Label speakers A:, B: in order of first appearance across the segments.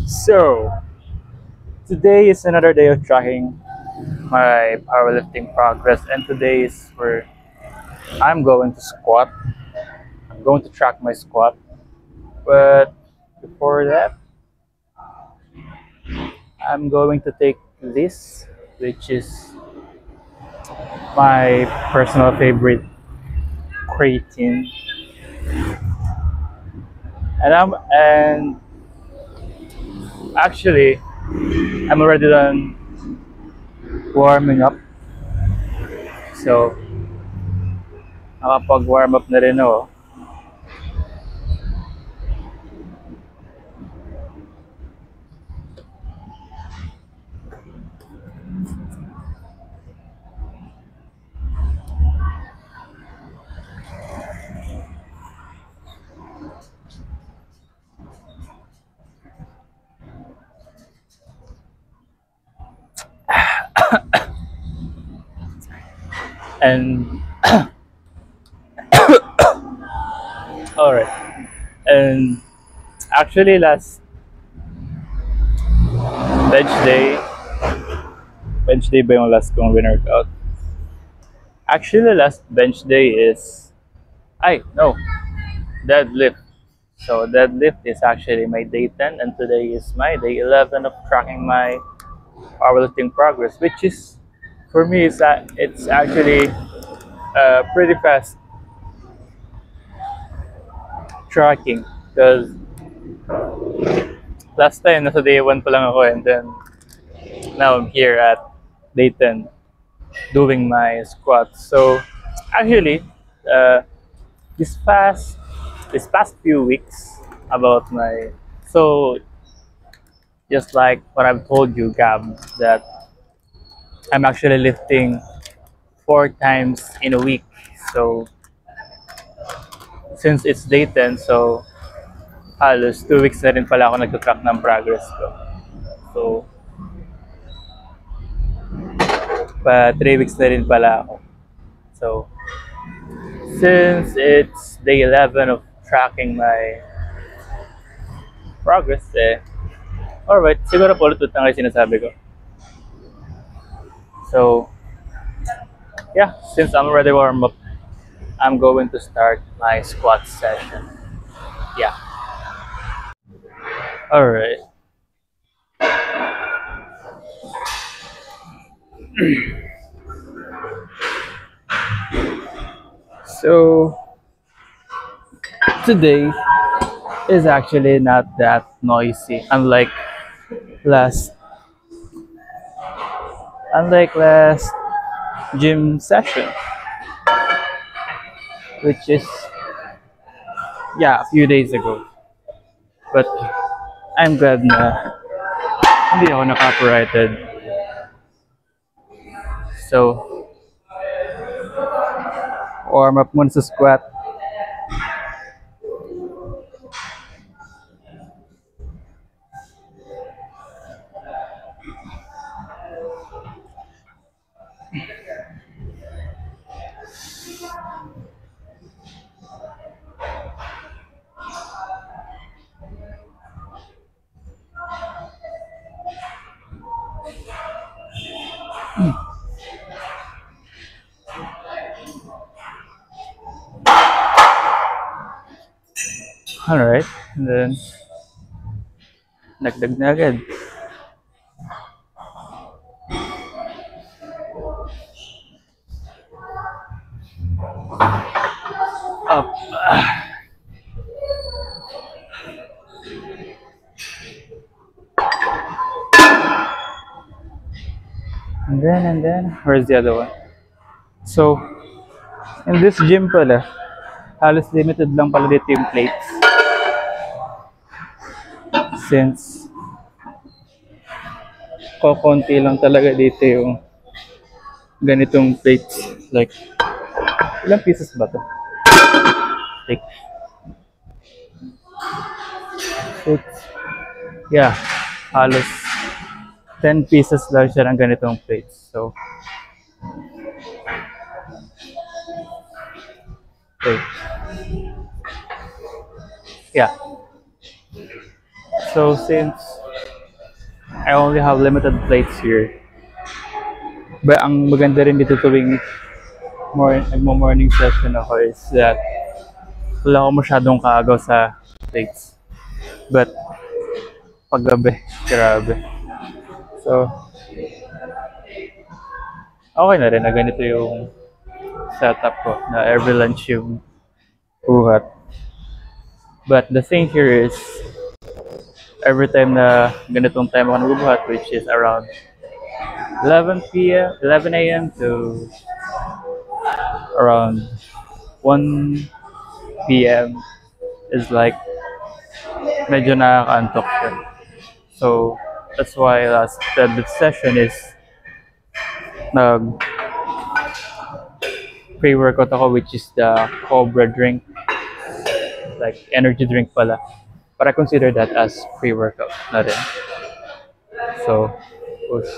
A: So, today is another day of tracking my powerlifting progress, and today is where I'm going to squat. I'm going to track my squat, but before that, I'm going to take this, which is my personal favorite creatine, and actually I'm already done warming up, so nakapag-warm up na rin ako. And all right, and actually last bench day, bench day ba yung last kong workout? Actually, last bench day is, no, deadlift. So deadlift is actually my day 10, and today is my day 11 of tracking my powerlifting progress, which is, for me, is that it's actually pretty fast tracking, because last time nasa day 1 pa lang ako, and then now I'm here at day 10 doing my squats. So actually, uh, this past few weeks about my, so just like what I've told you, Gab, that I'm actually lifting 4 times in a week. So since it's day 10, so halos 2 weeks na rin pala ako nagtatrack ng progress ko. So pa 3 weeks na rin pala ako. So since it's day 11 of tracking my progress, alright, siguro po ulit na kayo sinasabi ko. So yeah, since I'm already warm up, I'm going to start my squat session. Yeah. Alright. So today is actually not that noisy, unlike last gym session, which is, yeah, a few days ago. But I'm glad na hindi ako na-copyrighted. So warm up muna sa squat. Alright, and then nagdag na agad. Up. And then, where's the other one? So, in this gym pala, halos limited lang pala dito yung plates. Since kokonti lang talaga dito yung ganitong plates. Like, ilang pieces ba to? Like, 6. Yeah, halos 10 pieces lang siya ng ganitong plates. So, wait. Yeah. So, since I only have limited plates here. But ang maganda rin dito tuwing nagmo-morning session ako is that wala ako masyadong kaagaw sa plates. But paggabi, grabe. So, okay na rin na ganito yung setup ko na every lunch yung buhat. But the thing here is every time na ganitong time ako nagbubuhat, which is around 11 a.m. to around 1 p.m. is like medyo nakakaantok siya. So that's why the session is nag pre-workout ako, which is the Cobra drink, like energy drink pala. But I consider that as pre-workout na rin. So push.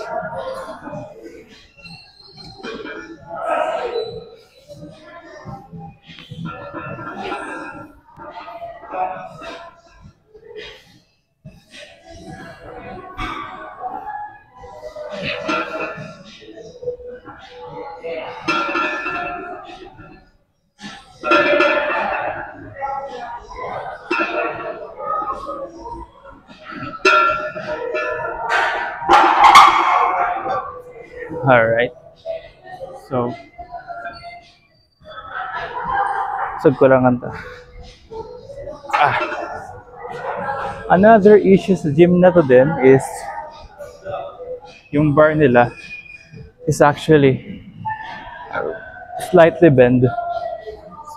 A: Alright. So, sag ko lang anta. Another issue sa gym na to din is yung bar nila is actually slightly bend.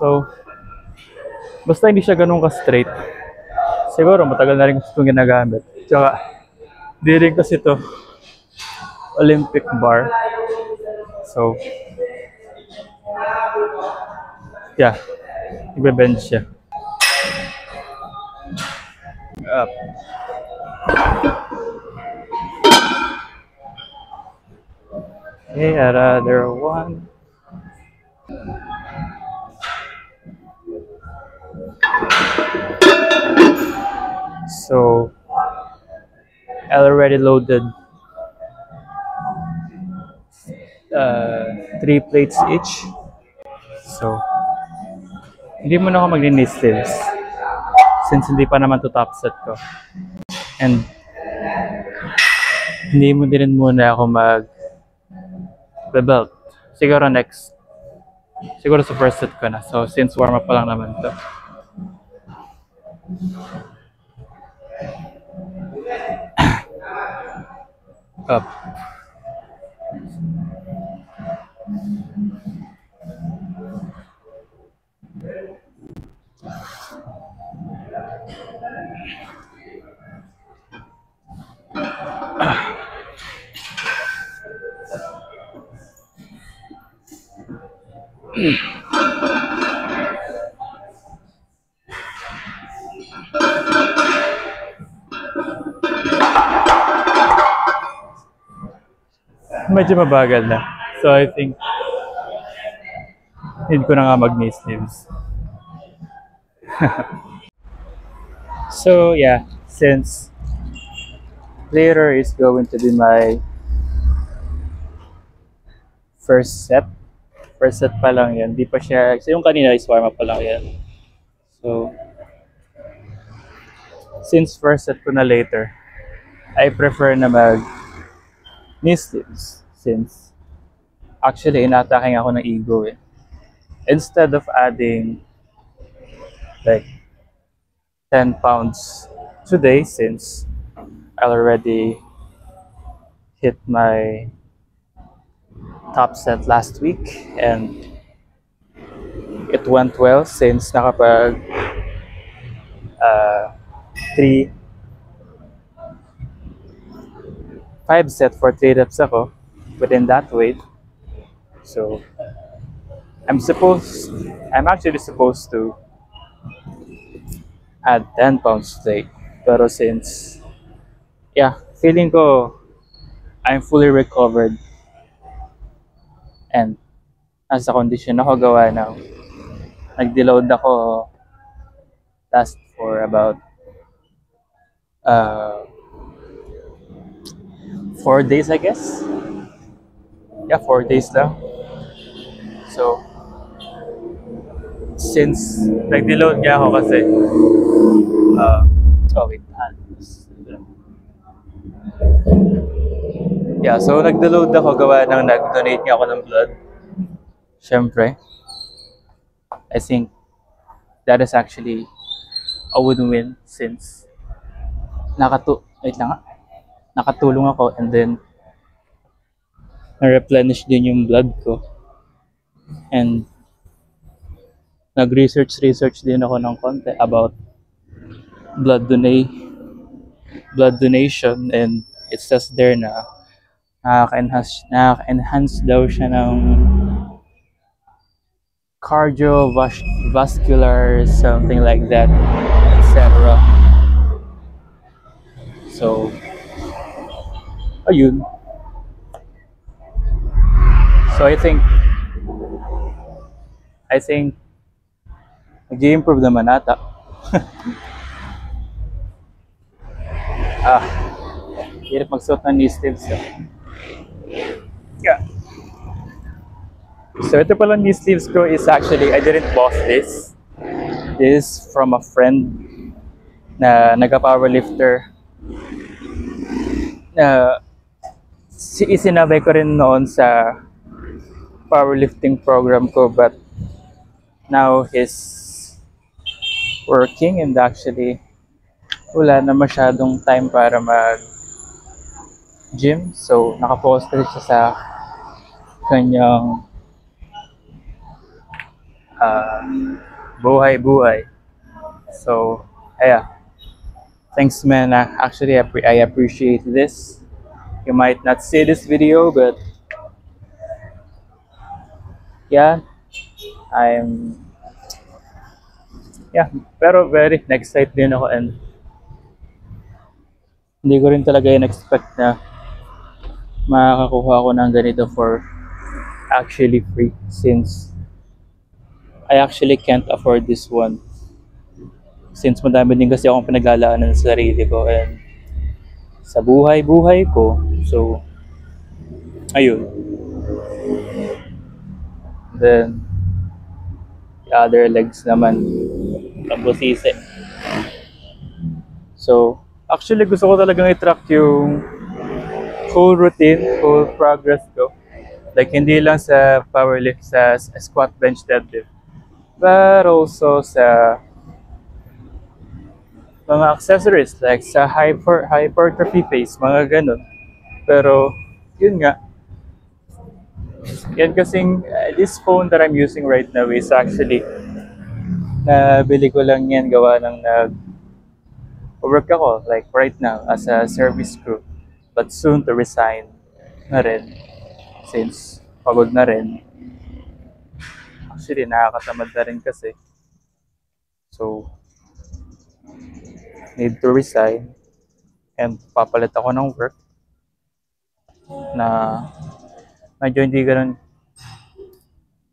A: So, basta hindi siya ganun ka-straight. Siguro matagal na rin kasi itong ginagamit. Tsaka, di rin kasi ito Olympic bar. So, yeah, ibe-bend siya. Up. Okay, another one. So, I already loaded 3 plates each. So, hindi mo na ako mag-knee sleeves since hindi pa naman to top set ko. And hindi mo din muna ako mag-belt. Siguro sa first set ko na. So, since warm up pa lang naman to. Up. Medyo mabagal na. So I think need ko na nga mag-knee sleeves. So yeah, since later is going to be my first set pa lang yan. Di pa siya, so yung kanina is warm up pa lang yan. So since first set ko na later, I prefer na mag knee sleeves since actually inataking ako ng ego eh. Instead of adding like 10 pounds today, since I already hit my top set last week and it went well since nakapag 5 set for 3 reps ako within that weight. So I'm actually supposed to add 10 pounds today. Pero since feeling ko I'm fully recovered and nasa condition ako gawa ng nag-deload ako last for about 4 days, I guess. Yeah, 4 days lang. So, since nag-deload niya ako kasi, oh wait, yeah, so nag-deload ako gawa ng nag-donate niya ako ng blood. Siyempre, I think that is actually a win-win since nakatulong ako and then na-replenish din yung blood ko. And nag-research din ako ng konti about blood donation, and it says there na nakaka-enhance daw siya ng cardiovascular something like that, etc. So ayun. So I think nag-i-improve naman ata. Hirap magsuot ng knee sleeves. Yeah. So ito pala knee sleeves ko is actually, I didn't bought this. This is from a friend na nagka-powerlifter. Isinabay ko rin noon sa powerlifting program ko, but now he's working and actually wala na masyadong time para mag-gym. So nakapost rin siya sa kanyang buhay. So yeah, thanks man. Actually I appreciate this. You might not see this video, but yeah, pero very excited din ako, and hindi ko rin talaga in-expect na makakakuha ako ng ganito for actually free, since I actually can't afford this one. Since madami din kasi akong pinaglalaanan sa sarili ko and sa buhay ko. So, ayun. Then, the other legs naman, pambusisi. So, actually gusto ko talagang i-track yung whole routine, whole progress ko. Like, hindi lang sa powerlift, sa squat, bench, deadlift, but also sa mga accessories, like sa hypertrophy phase, mga ganun. Pero, yun nga. Yan kasing, this phone that I'm using right now is actually, nabili ko lang yan gawa ng work ako, like right now, as a service crew. But soon to resign na rin, since pagod na rin. Actually, nakakatamad na rin kasi. So, need to resign. And papalit ako ng work na medyo hindi ganun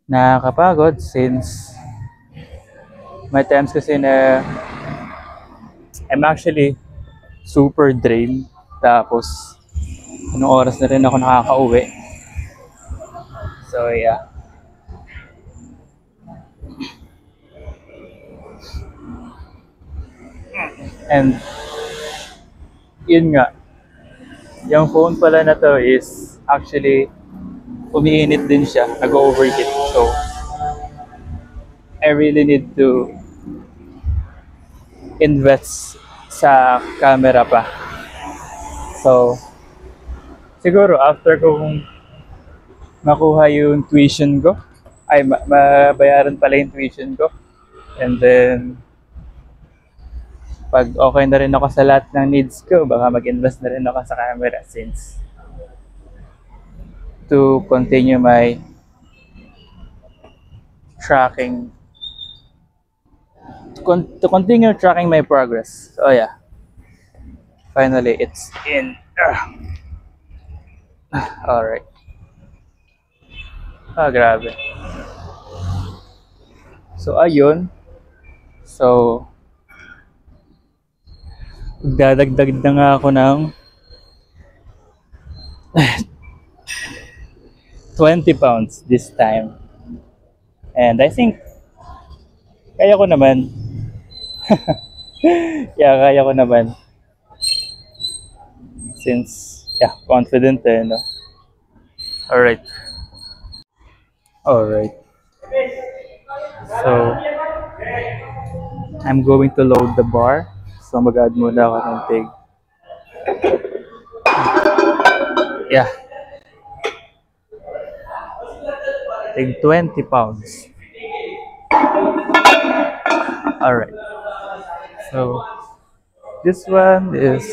A: nakakapagod, since may times kasi na I'm actually super drained. Tapos, anong oras na rin ako nakaka-uwi. So, yeah. And, yun nga. Yung phone pala na to is actually umiinit din siya. Nag-overheat. So, I really need to invest sa camera pa. So, siguro after kong makuha yung tuition ko, ay mabayaran pala yung tuition ko, and then pag okay na rin ako sa lahat ng needs ko, baka mag-invest na rin ako sa camera, since to continue my tracking, to continue tracking my progress. So yeah, finally it's in. All right. Grabe. So ayun. So dadagdag na nga ako ng £20 this time. And I think kaya ko naman. Yeah, kaya ko naman. Since, yeah, confident eh, no? Alright. Alright. So, I'm going to load the bar. So, mag-add muna ako ng yeah, tig £20. Alright. So, this one is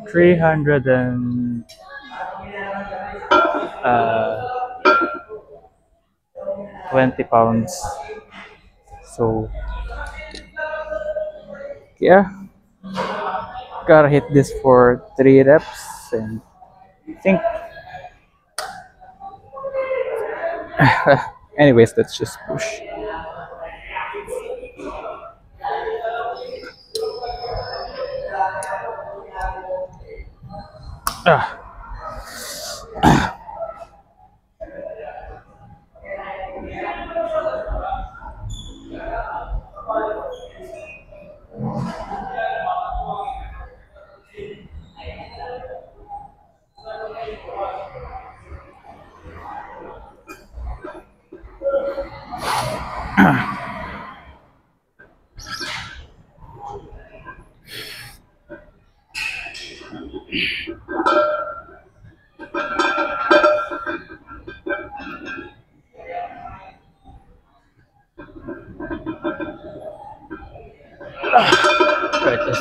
A: 320 pounds. So, yeah, gotta hit this for 3 reps, and I think anyways, let's just push. Ah. Right, this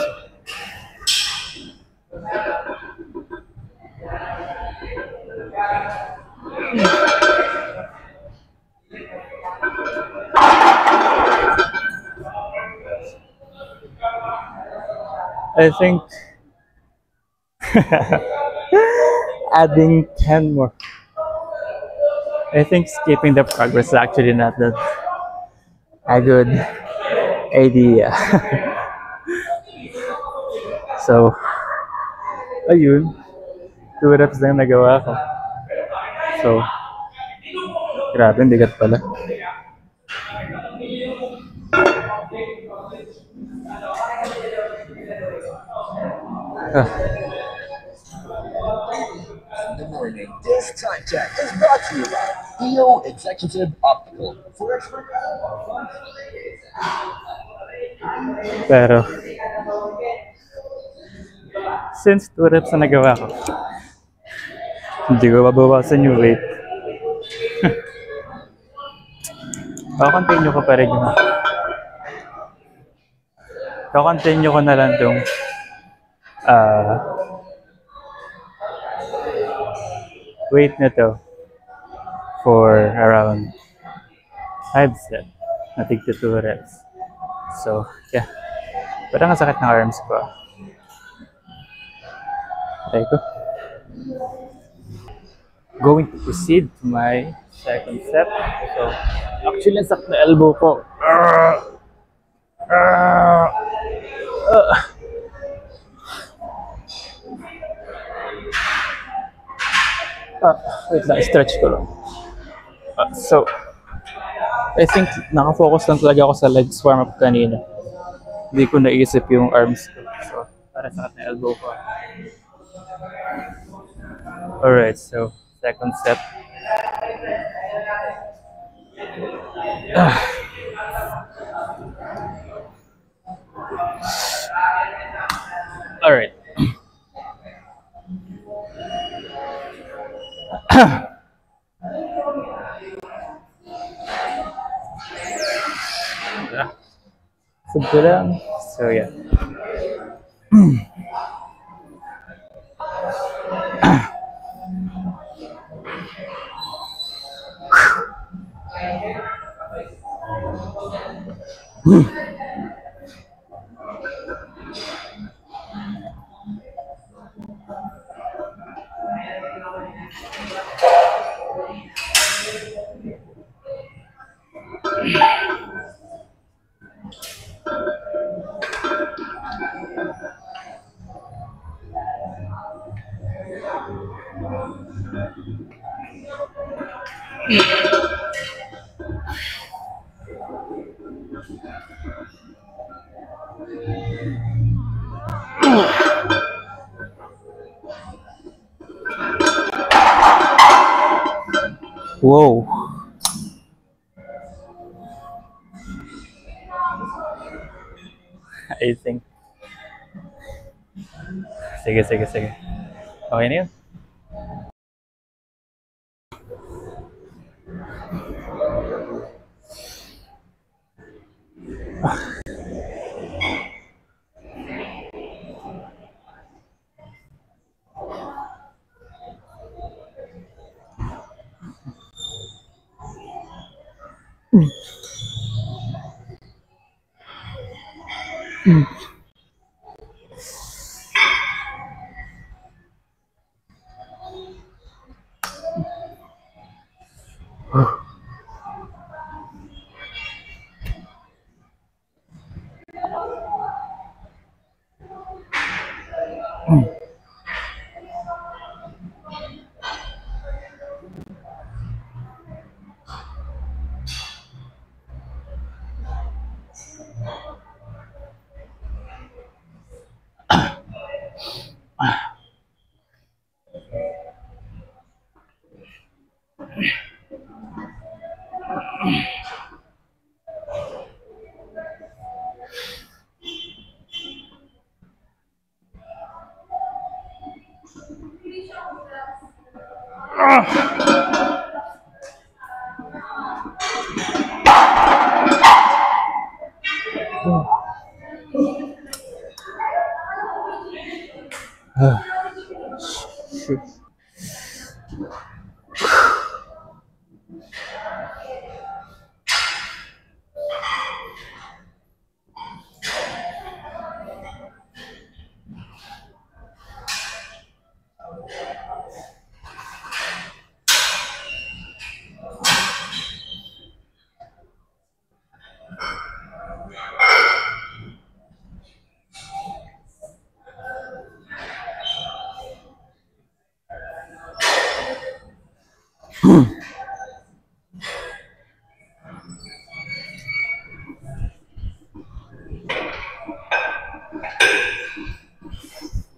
A: I think adding 10 more. I think skipping the progress is actually not that a good idea. So, ayun. 2 reps na yung nagawa ko. So, grabe, ang bigat pala.
B: Good morning. This time check is brought to you by EO Executive Optical. For expert
A: Pero, since 2 reps na nagawa ko, hindi ko babawasan yung weight. Continue ko pa rin yung continue ko na lang yung weight na to for around 5 sets na tig 2 reps. So, yeah. Parang ang sakit ng arms ko. Try ko. Going to proceed to my second set. So, actually, ang sakit na elbow ko. Wait lang, stretch ko lang. So, I think nakafocus lang talaga ako sa legs warm up kanina. Hindi ko naisip yung arms ko. So, para sa akin elbow ko. Alright, so second set. Alright. Sub lang. So yeah. Whoa. I think. Sige, sige, sige. Okay na yun. Shit.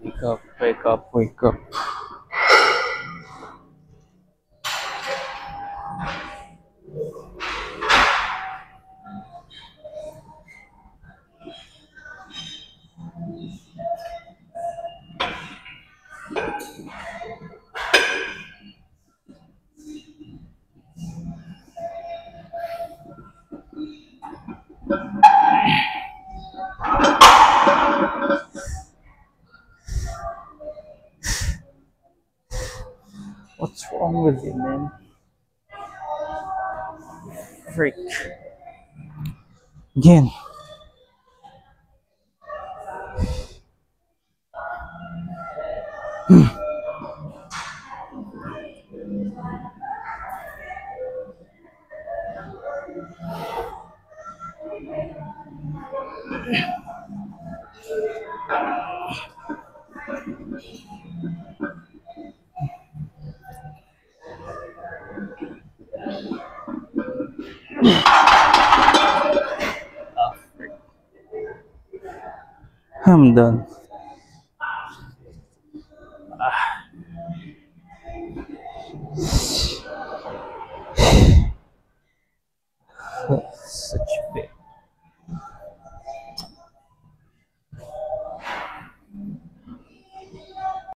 A: Wake up, wake up, wake up. What's wrong with you, man? Freak. Again. I'm done. Such